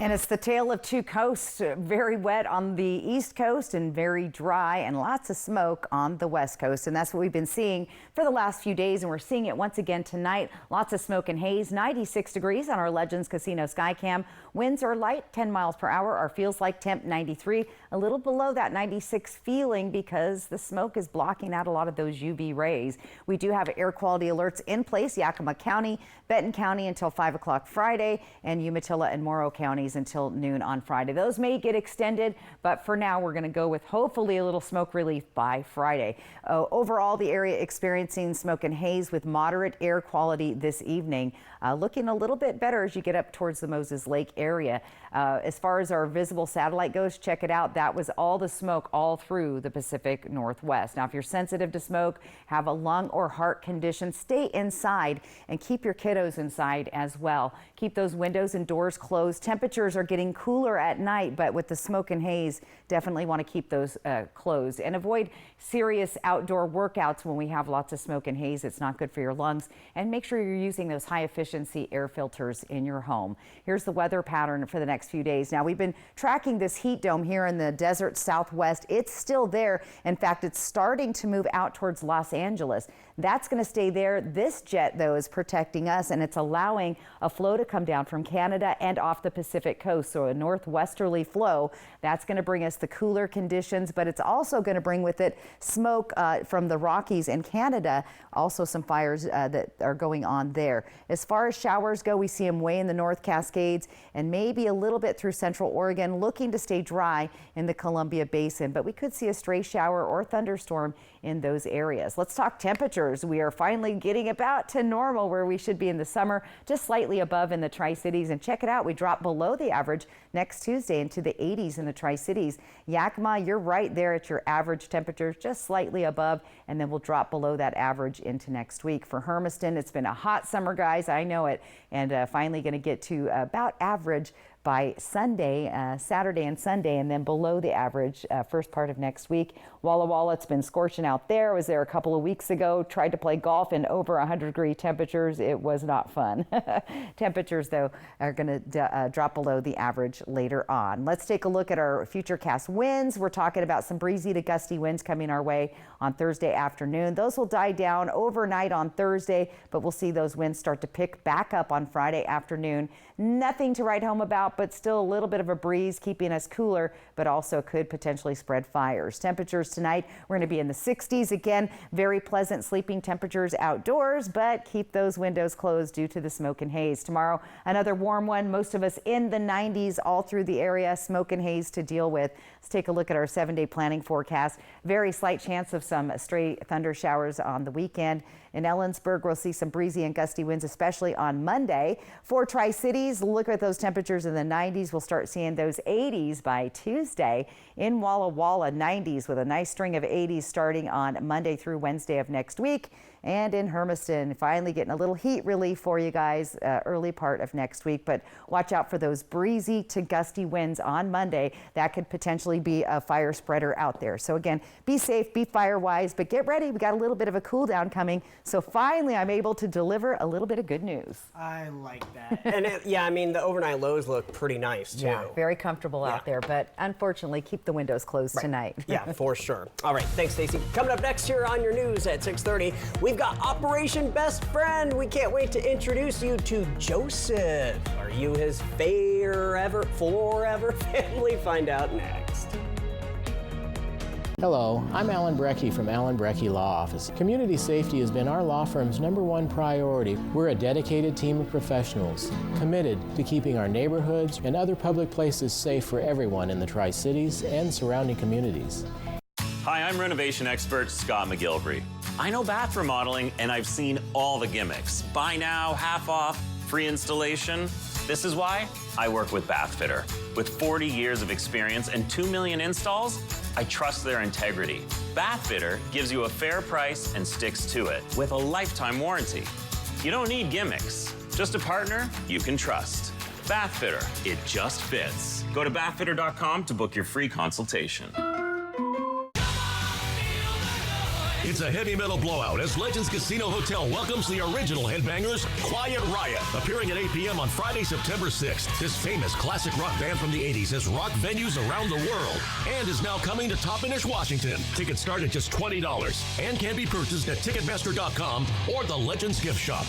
And it's the tale of two coasts, very wet on the east coast and very dry and lots of smoke on the west coast. And that's what we've been seeing for the last few days. And we're seeing it once again tonight. Lots of smoke and haze, 96 degrees on our Legends Casino Skycam. Winds are light, 10 miles per hour. Our feels like temp 93, a little below that 96 feeling because the smoke is blocking out a lot of those UV rays. We do have air quality alerts in place, Yakima County, Benton County until 5 o'clock Friday, and Umatilla and Morrow counties until noon on Friday. Those may get extended, but for now we're going to go with hopefully a little smoke relief by Friday. Overall, the area experiencing smoke and haze with moderate air quality this evening. Looking a little bit better as you get up towards the Moses Lake area. As far as our visible satellite goes, check it out. That was all the smoke all through the Pacific Northwest. Now, if you're sensitive to smoke, have a lung or heart condition, stay inside and keep your kiddos inside as well. Keep those windows and doors closed. Temperatures are getting cooler at night, but with the smoke and haze, definitely want to keep those closed and avoid serious outdoor workouts when we have lots of smoke and haze. It's not good for your lungs. And make sure you're using those high efficiency air filters in your home. Here's the weather pattern for the next few days. Now, we've been tracking this heat dome here in the desert southwest. It's still there. In fact, it's starting to move out towards Los Angeles. That's going to stay there. This jet, though, is protecting us, and it's allowing a flow to come down from Canada and off the Pacific coast. So a northwesterly flow. That's going to bring us the cooler conditions, but it's also going to bring with it smoke from the Rockies and Canada. Also some fires that are going on there. As far as showers go, we see them way in the North Cascades and maybe a little bit through Central Oregon, looking to stay dry in the Columbia Basin, but we could see a stray shower or thunderstorm in those areas. Let's talk temperatures. We are finally getting about to normal where we should be in the summer, just slightly above in the Tri-Cities. And check it out, we drop below the average next Tuesday into the 80s in the Tri-Cities. Yakima, you're right there at your average temperatures, just slightly above, and then we'll drop below that average into next week. For Hermiston, it's been a hot summer, guys, I know it, and finally going to get to about average by Sunday, Saturday and Sunday, and then below the average first part of next week. Walla Walla, it's been scorching out there. I was there a couple of weeks ago, tried to play golf in over 100-degree temperatures. It was not fun. Temperatures, though, are going to drop below the average later on. Let's take a look at our futurecast winds. We're talking about some breezy to gusty winds coming our way on Thursday afternoon. Those will die down overnight on Thursday, but we'll see those winds start to pick back up on Friday afternoon. Nothing to write home about, but still a little bit of a breeze keeping us cooler, but also could potentially spread fires. Temperatures tonight, we're going to be in the 60s again. Very pleasant sleeping temperatures outdoors, but keep those windows closed due to the smoke and haze. Tomorrow, another warm one. Most of us in the 90s all through the area. Smoke and haze to deal with. Let's take a look at our 7-day planning forecast. Very slight chance of some stray thunder showers on the weekend. In Ellensburg, we'll see some breezy and gusty winds, especially on Monday. For Tri-Cities, look at those temperatures in the 90s. We'll start seeing those 80s by Tuesday. In Walla Walla, 90s with a nice string of 80s starting on Monday through Wednesday of next week. And in Hermiston, finally getting a little heat relief for you guys early part of next week. But watch out for those breezy to gusty winds on Monday. That could potentially be a fire spreader out there. So again, be safe, be fire wise, but get ready. We got a little bit of a cool down coming. So finally, I'm able to deliver a little bit of good news. I like that. And yeah, I mean, the overnight lows look pretty nice too. Yeah, very comfortable out there, but unfortunately, keep the windows closed tonight. Yeah, for sure. All right, thanks, Stacey. Coming up next here on your news at 6:30, we've got Operation Best Friend. We can't wait to introduce you to Joseph. Are you his forever family? Find out next. Hello, I'm Alan Brecky from Alan Brecky Law Office. Community safety has been our law firm's #1 priority. We're a dedicated team of professionals committed to keeping our neighborhoods and other public places safe for everyone in the Tri-Cities and surrounding communities. Hi, I'm renovation expert Scott McGilvery. I know bath remodeling and I've seen all the gimmicks. Buy now, half off, free installation. This is why I work with Bathfitter. With 40 years of experience and 2 million installs, I trust their integrity. Bathfitter gives you a fair price and sticks to it with a lifetime warranty. You don't need gimmicks, just a partner you can trust. Bathfitter, it just fits. Go to bathfitter.com to book your free consultation. It's a heavy metal blowout as Legends Casino Hotel welcomes the original Headbangers, Quiet Riot, appearing at 8 p.m. on Friday, September 6th. This famous classic rock band from the 80s has rocked venues around the world and is now coming to Toppenish, Washington. Tickets start at just $20 and can be purchased at Ticketmaster.com or the Legends Gift Shop.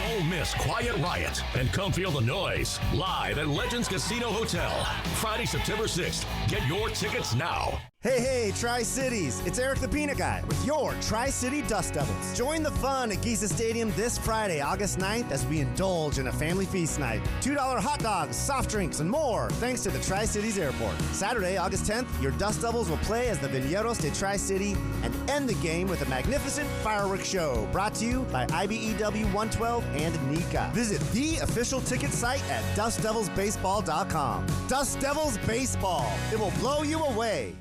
Don't miss Quiet Riot and come feel the noise live at Legends Casino Hotel, Friday, September 6th. Get your tickets now. Hey, Tri-Cities! It's Eric the Peanut Guy with your Tri-City Dust Devils. Join the fun at Giza Stadium this Friday, August 9th, as we indulge in a family feast night. $2 hot dogs, soft drinks, and more, thanks to the Tri-Cities Airport. Saturday, August 10th, your Dust Devils will play as the Viñeros de Tri-City and end the game with a magnificent fireworks show brought to you by IBEW 112 and NECA. Visit the official ticket site at DustDevilsBaseball.com. Dust Devils Baseball. It will blow you away.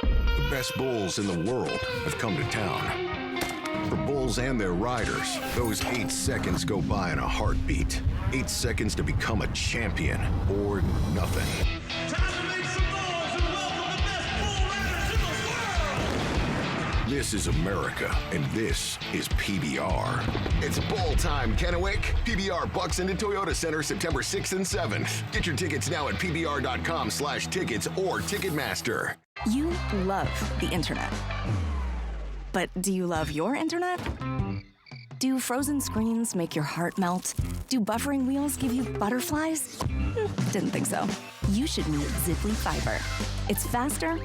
The best bulls in the world have come to town. For bulls and their riders, those 8 seconds go by in a heartbeat. 8 seconds to become a champion or nothing. Time to make some noise and welcome the best bull riders in the world! This is America, and this is PBR. It's bull time, Kennewick. PBR bucks into Toyota Center September 6th and 7th. Get your tickets now at pbr.com/tickets or Ticketmaster. You love the internet. But do you love your internet? Do frozen screens make your heart melt? Do buffering wheels give you butterflies? Didn't think so. You should meet Ziply Fiber. It's faster,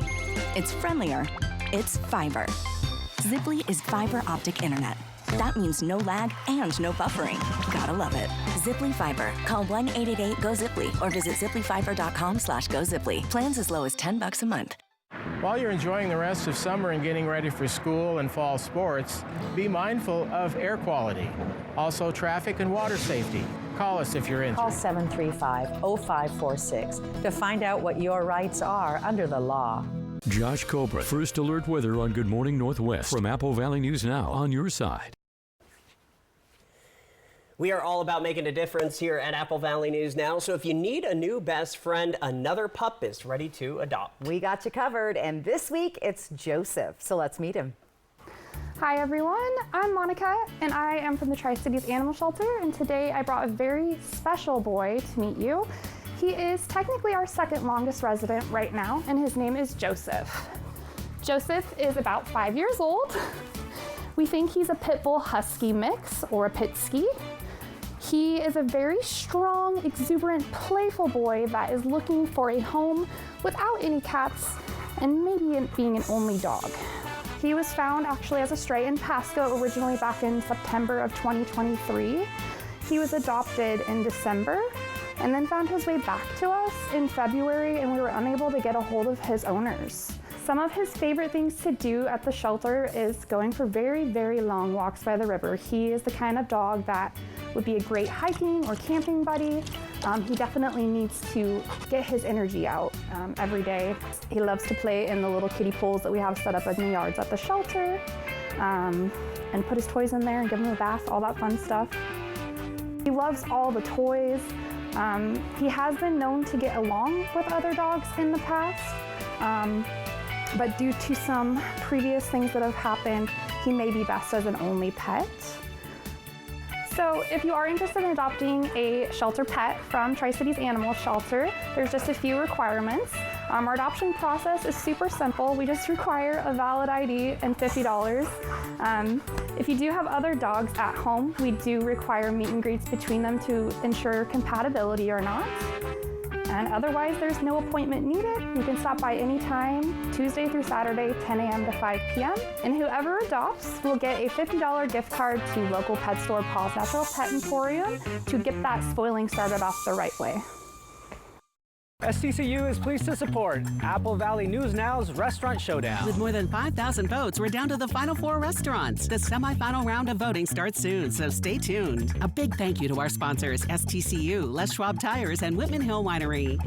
it's friendlier, it's fiber. Ziply is fiber optic internet. That means no lag and no buffering. Gotta love it. Ziply Fiber. Call 1-888-GO-ZIPLY or visit ziplyfiber.com/GoZiply. Plans as low as $10 a month. While you're enjoying the rest of summer and getting ready for school and fall sports, be mindful of air quality. Also, traffic and water safety. Call us if you're injured. Call 735-0546 to find out what your rights are under the law. Josh Cobra, First Alert Weather on Good Morning Northwest from Apple Valley News Now on your side. We are all about making a difference here at Apple Valley News Now. So if you need a new best friend, another pup is ready to adopt. We got you covered, and this week it's Joseph. So let's meet him. Hi everyone, I'm Monica and I am from the Tri-Cities Animal Shelter, and today I brought a very special boy to meet you. He is technically our second longest resident right now, and his name is Joseph. Joseph is about 5 years old. We think he's a pit bull husky mix or a pit-ski. He is a very strong, exuberant, playful boy that is looking for a home without any cats and maybe being an only dog. He was found actually as a stray in Pasco originally back in September of 2023. He was adopted in December and then found his way back to us in February, and we were unable to get a hold of his owners. Some of his favorite things to do at the shelter is going for very, very long walks by the river. He is the kind of dog that would be a great hiking or camping buddy. He definitely needs to get his energy out every day. He loves to play in the little kiddie pools that we have set up in the yards at the shelter, and put his toys in there and give him a bath, all that fun stuff. He loves all the toys. He has been known to get along with other dogs in the past, but due to some previous things that have happened, he may be best as an only pet. So if you are interested in adopting a shelter pet from Tri-Cities Animal Shelter, there's just a few requirements. Our adoption process is super simple. We just require a valid ID and $50. If you do have other dogs at home, we do require meet and greets between them to ensure compatibility or not. And otherwise, there's no appointment needed. You can stop by anytime, Tuesday through Saturday, 10 a.m. to 5 p.m. And whoever adopts will get a $50 gift card to local pet store Paul's Natural Pet Emporium to get that spoiling started off the right way. STCU is pleased to support Apple Valley News Now's Restaurant Showdown. With more than 5,000 votes, we're down to the final 4 restaurants. The semifinal round of voting starts soon, so stay tuned. A big thank you to our sponsors, STCU, Les Schwab Tires, and Whitman Hill Winery.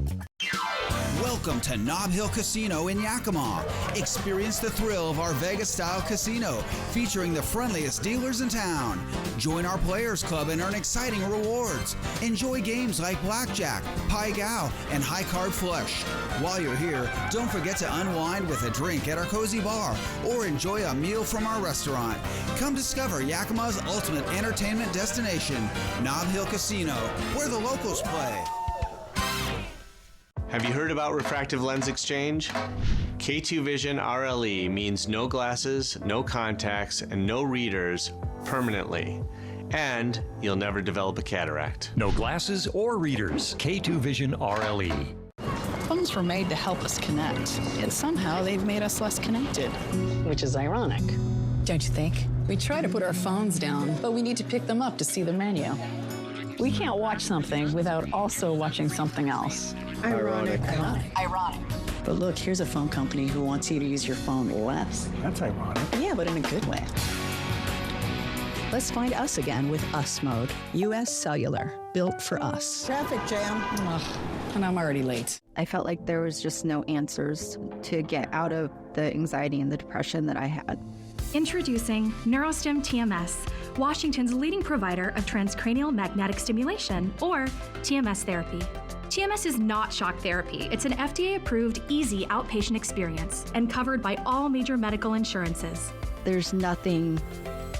Welcome to Nob Hill Casino in Yakima. Experience the thrill of our Vegas-style casino, featuring the friendliest dealers in town. Join our Players Club and earn exciting rewards. Enjoy games like Blackjack, Pai Gow, and High Card Flush. While you're here, don't forget to unwind with a drink at our cozy bar or enjoy a meal from our restaurant. Come discover Yakima's ultimate entertainment destination, Nob Hill Casino, where the locals play. Have you heard about refractive lens exchange? K2 Vision RLE means no glasses, no contacts, and no readers permanently. And you'll never develop a cataract. No glasses or readers. K2 Vision RLE. Phones were made to help us connect, yet somehow they've made us less connected. Which is ironic. Don't you think? We try to put our phones down, but we need to pick them up to see the menu. We can't watch something without also watching something else. Ironic. Ironic. But look, here's a phone company who wants you to use your phone less. That's ironic. Yeah, but in a good way. Let's find us again with Us Mode. U.S. Cellular, built for us. Traffic jam. Ugh, and I'm already late. I felt like there was just no answers to get out of the anxiety and the depression that I had. Introducing Neurostim TMS, Washington's leading provider of transcranial magnetic stimulation, or TMS therapy. TMS is not shock therapy. It's an FDA-approved, easy outpatient experience and covered by all major medical insurances. There's nothing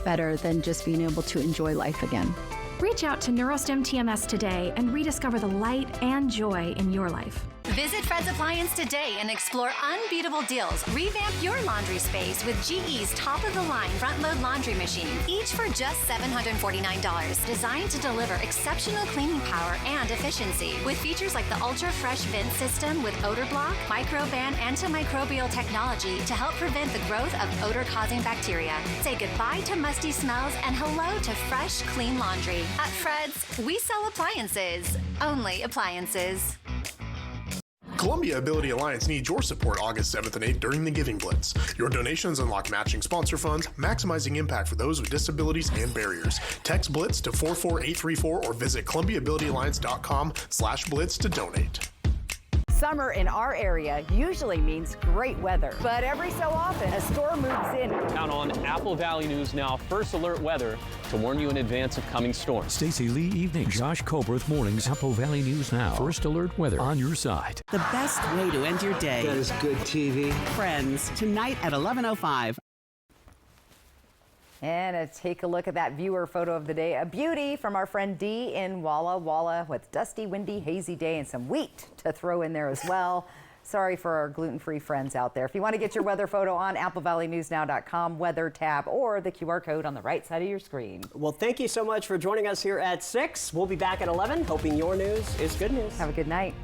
better than just being able to enjoy life again. Reach out to Neurostim TMS today and rediscover the light and joy in your life. Visit Fred's Appliance today and explore unbeatable deals. Revamp your laundry space with GE's top-of-the-line front-load laundry machine, each for just $749. Designed to deliver exceptional cleaning power and efficiency. With features like the ultra-fresh vent system with odor block, microban antimicrobial technology to help prevent the growth of odor-causing bacteria. Say goodbye to musty smells and hello to fresh, clean laundry. At Fred's, we sell appliances. Only appliances. Columbia Ability Alliance needs your support August 7th and 8th during the Giving Blitz. Your donations unlock matching sponsor funds, maximizing impact for those with disabilities and barriers. Text BLITZ to 44834 or visit ColumbiaAbilityAlliance.com/blitz to donate. Summer in our area usually means great weather, but every so often a storm moves in. Count on Apple Valley News Now First Alert Weather to warn you in advance of coming storms. Stacey Lee evenings, Josh Colbert mornings, Apple Valley News Now. First Alert Weather on your side. The best way to end your day. That is good TV. Friends, tonight at 11:05. And take a look at that viewer photo of the day. A beauty from our friend Dee in Walla Walla with dusty, windy, hazy day and some wheat to throw in there as well. Sorry for our gluten-free friends out there. If you want to get your weather photo on AppleValleyNewsNow.com weather tab or the QR code on the right side of your screen. Well, thank you so much for joining us here at 6. We'll be back at 11, hoping your news is good news. Have a good night.